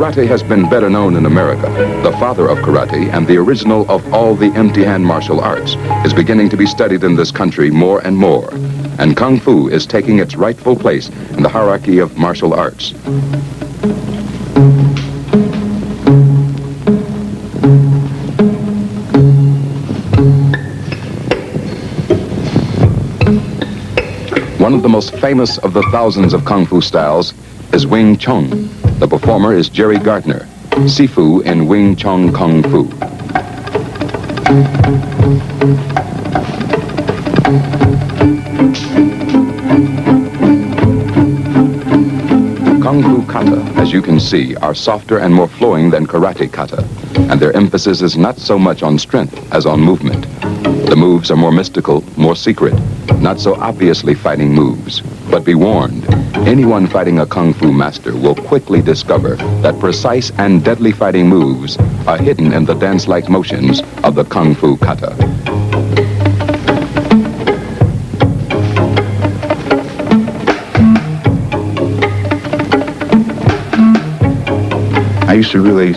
karate has been better known in America, the father of karate and the original of all the empty-hand martial arts is beginning to be studied in this country more and more. And Kung Fu is taking its rightful place in the hierarchy of martial arts. One of the most famous of the thousands of Kung Fu styles is Wing Chun. The performer is Jerry Gardner, Sifu in Wing Chun Kung Fu. Kung Fu kata, as you can see, are softer and more flowing than karate kata, and their emphasis is not so much on strength as on movement. The moves are more mystical, more secret, not so obviously fighting moves. But be warned, anyone fighting a Kung Fu master will quickly discover that precise and deadly fighting moves are hidden in the dance-like motions of the Kung Fu kata. I used to really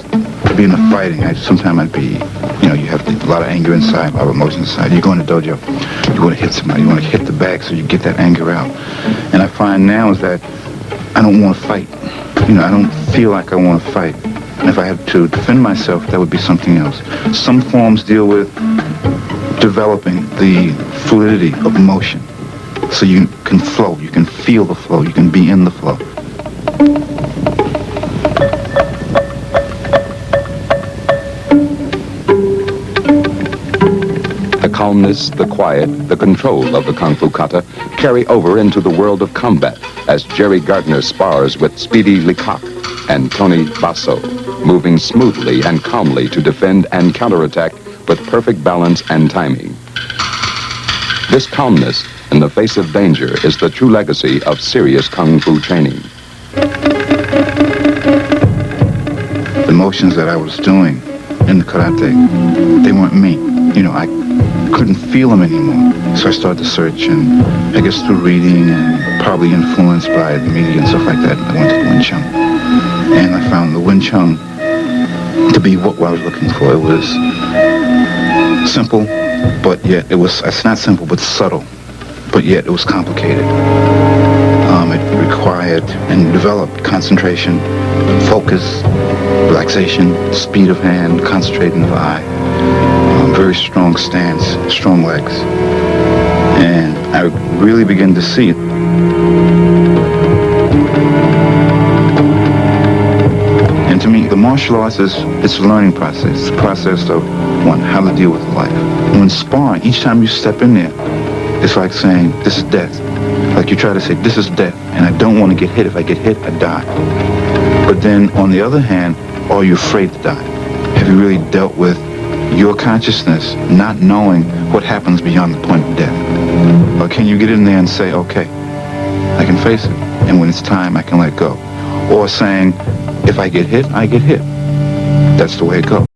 be in the fighting. Sometimes I'd be, you have a lot of anger inside, a lot of emotion inside. You go in the dojo, you want to hit somebody, you want to hit the back so you get that anger out. And I find now is that I don't want to fight. I don't feel like I want to fight. And if I had to defend myself, that would be something else. Some forms deal with developing the fluidity of motion. So you can flow, you can feel the flow, you can be in the flow. The calmness, the quiet, the control of the Kung Fu kata carry over into the world of combat as Jerry Gardner spars with Speedy Lecoq and Tony Basso, moving smoothly and calmly to defend and counterattack with perfect balance and timing. This calmness in the face of danger is the true legacy of serious Kung Fu training. The motions that I was doing in the karate, they weren't me. I couldn't feel them anymore. So I started to search, and I guess through reading and probably influenced by the media and stuff like that, I went to the Wing Chun. And I found the Wing Chun to be what I was looking for. It was simple, but yet it's not simple, but subtle, but yet it was complicated. It required and developed concentration, focus, relaxation, speed of hand, concentrating of the eye. Very strong stance, strong legs. And I really began to see it. And to me, the martial arts it's a learning process. It's a process of, one, how to deal with life. And when sparring, each time you step in there, it's like saying, this is death. Like you try to say, this is death, and I don't want to get hit. If I get hit, I die. But then, on the other hand, are you afraid to die? Have you really dealt with your consciousness not knowing what happens beyond the point of death? Or can you get in there and say, okay, I can face it, and when it's time, I can let go? Or saying, if I get hit, I get hit. That's the way it goes.